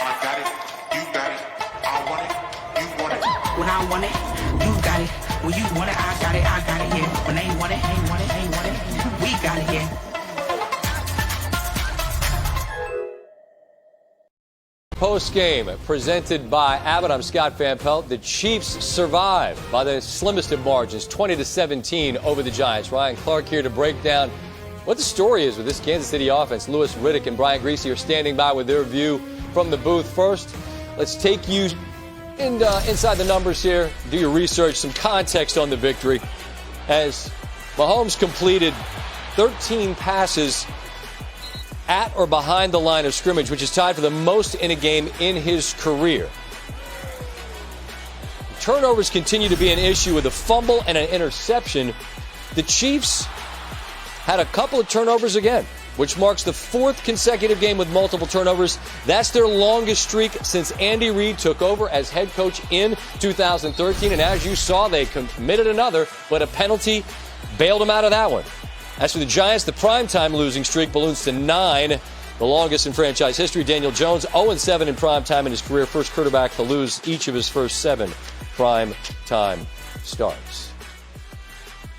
I got it, you got it. I want it, you want it. When I want it, you got it. When you want it, I got it, yeah. When they want it, ain't want it, we got it, yeah. Postgame presented by Abbott. I'm Scott Van Pelt. The Chiefs survive by the slimmest of margins, 20-17 over the Giants. Ryan Clark here to break down what the story is with this Kansas City offense. Louis Riddick and Brian Griese are standing by with their view from the booth. First, let's take you inside the numbers here, do your research, some context on the victory. As Mahomes completed 13 passes at or behind the line of scrimmage, which is tied for the most in a game in his career. Turnovers continue to be an issue with a fumble and an interception. The Chiefs had a couple of turnovers again, which marks the fourth consecutive game with multiple turnovers. That's their longest streak since Andy Reid took over as head coach in 2013. And as you saw, they committed another, but a penalty bailed them out of that one. As for the Giants, the primetime losing streak balloons to 9, the longest in franchise history. Daniel Jones, 0-7 in primetime in his career, first quarterback to lose each of his first 7 primetime starts.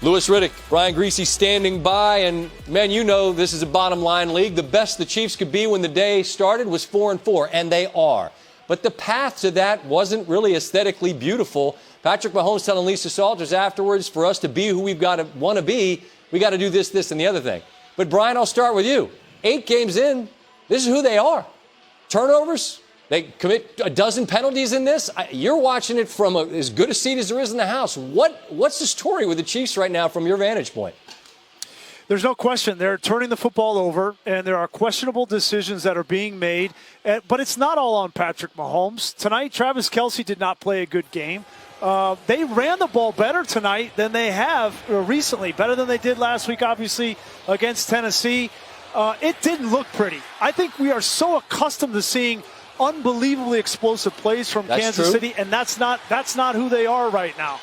Louis Riddick, Brian Griese standing by, and man, you know this is a bottom line league. The best the Chiefs could be when the day started was 4-4, and they are. But the path to that wasn't really aesthetically beautiful. Patrick Mahomes telling Lisa Salters afterwards, for us to be who we've got to want to be, we got to do this, this, and the other thing. But Brian, I'll start with you. 8 games in, this is who they are. Turnovers, they commit a dozen penalties in this. You're watching it from as good a seat as there is in the house. What's the story with the Chiefs right now from your vantage point? There's no question. They're turning the football over, and there are questionable decisions that are being made. But it's not all on Patrick Mahomes. Tonight, Travis Kelce did not play a good game. They ran the ball better tonight than they have recently, better than they did last week, obviously, against Tennessee. It didn't look pretty. I think we are so accustomed to seeing unbelievably explosive plays from Kansas City, and that's not who they are right now.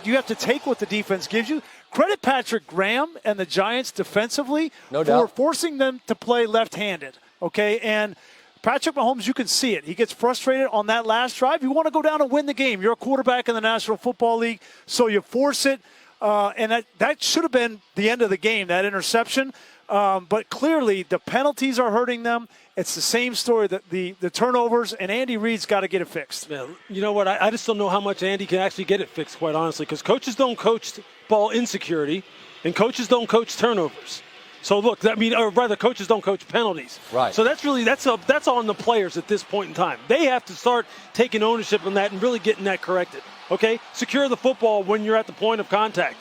You have to take what the defense gives you. Credit Patrick Graham and the Giants defensively for forcing them to play left-handed, okay? And Patrick Mahomes, you can see it. He gets frustrated on that last drive. You want to go down and win the game. You're a quarterback in the National Football League, so you force it. And that should have been the end of the game, that interception. But clearly, the penalties are hurting them. It's the same story, the turnovers, and Andy Reid's got to get it fixed. Yeah, you know what? I just don't know how much Andy can actually get it fixed, quite honestly, because coaches don't coach ball insecurity, and coaches don't coach turnovers. So look, or rather, coaches don't coach penalties. Right. So that's on the players at this point in time. They have to start taking ownership on that and really getting that corrected. Okay, secure the football when you're at the point of contact.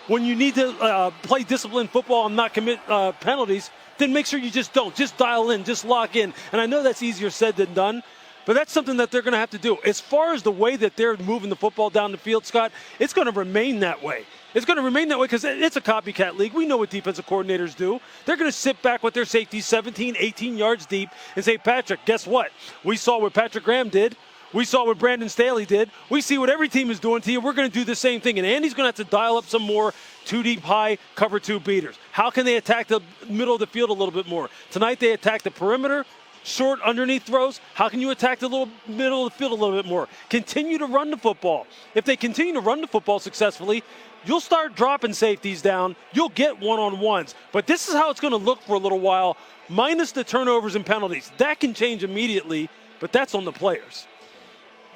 When you need to play disciplined football and not commit penalties, then make sure you just don't. Just dial in, just lock in. And I know that's easier said than done, but that's something that they're going to have to do. As far as the way that they're moving the football down the field, Scott, it's going to remain that way. It's going to remain that way because it's a copycat league. We know what defensive coordinators do. They're going to sit back with their safeties 17, 18 yards deep and say, Patrick, guess what? We saw what Patrick Graham did. We saw what Brandon Staley did. We see what every team is doing to you. We're going to do the same thing. And Andy's going to have to dial up some more 2 deep high cover 2 beaters. How can they attack the middle of the field a little bit more? Tonight they attack the perimeter, short underneath throws. How can you attack the little middle of the field a little bit more? Continue to run the football. If they continue to run the football successfully, you'll start dropping safeties down. You'll get one-on-ones. But this is how it's going to look for a little while, minus the turnovers and penalties. That can change immediately, but that's on the players.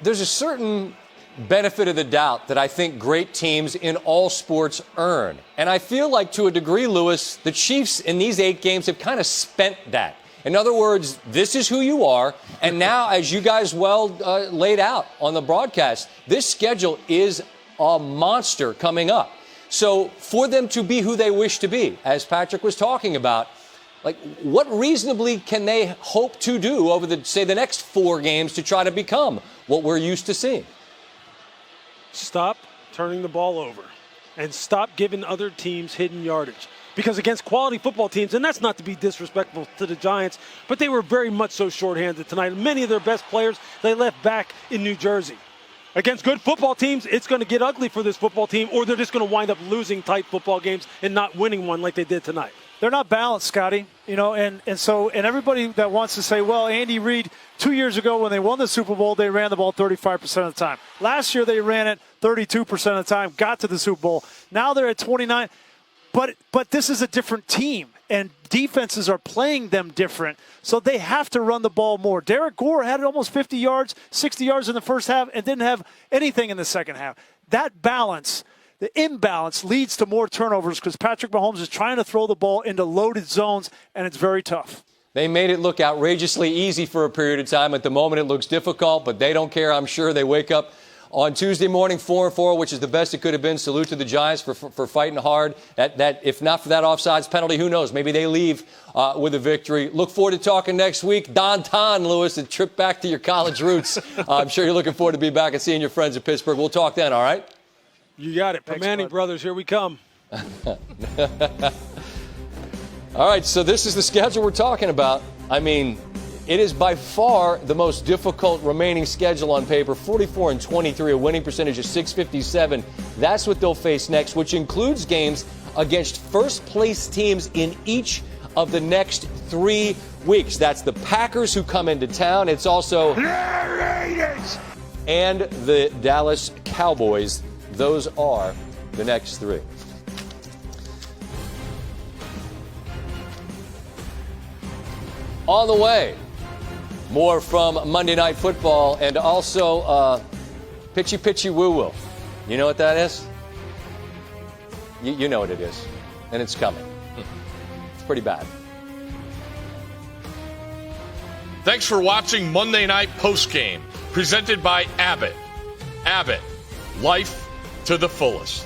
There's a certain benefit of the doubt that I think great teams in all sports earn. And I feel like, to a degree, Louis, the Chiefs in these 8 games have kind of spent that. In other words, this is who you are. And now, as you guys laid out on the broadcast, this schedule is a monster coming up. So for them to be who they wish to be, as Patrick was talking about, like, what reasonably can they hope to do over the next 4 games to try to become what we're used to seeing? Stop turning the ball over and stop giving other teams hidden yardage. Because against quality football teams, and that's not to be disrespectful to the Giants, but they were very much so shorthanded tonight. Many of their best players, they left back in New Jersey. Against good football teams, it's going to get ugly for this football team, or they're just going to wind up losing tight football games and not winning one like they did tonight. They're not balanced, Scotty. And everybody that wants to say, well, Andy Reid, 2 years ago when they won the Super Bowl, they ran the ball 35% of the time. Last year they ran it 32% of the time, got to the Super Bowl. Now they're at 29. But this is a different team, and defenses are playing them different, so they have to run the ball more. Derek Gore had almost 50 yards, 60 yards in the first half, and didn't have anything in the second half. That balance, the imbalance, leads to more turnovers because Patrick Mahomes is trying to throw the ball into loaded zones, and it's very tough. They made it look outrageously easy for a period of time. At the moment, it looks difficult, but they don't care. I'm sure they wake up on Tuesday morning 4-4, which is the best it could have been. Salute to the Giants for fighting hard. That if not for that offsides penalty, who knows? Maybe they leave with a victory. Look forward to talking next week. Don, Lewis, a trip back to your college roots. I'm sure you're looking forward to being back and seeing your friends in Pittsburgh. We'll talk then, all right? You got it. Manning brothers, here we come. All right, so this is the schedule we're talking about. I mean, it is by far the most difficult remaining schedule on paper. 44-23, a winning percentage of .657. That's what they'll face next, which includes games against first-place teams in each of the next 3 weeks. That's the Packers who come into town. It's also and the Dallas Cowboys. Those are the next 3. On the way, more from Monday Night Football and also Pitchy Woo Woo. You know what that is? You know what it is. And it's coming. It's pretty bad. Thanks for watching Monday Night Postgame, presented by Abbott. Abbott, life to the fullest.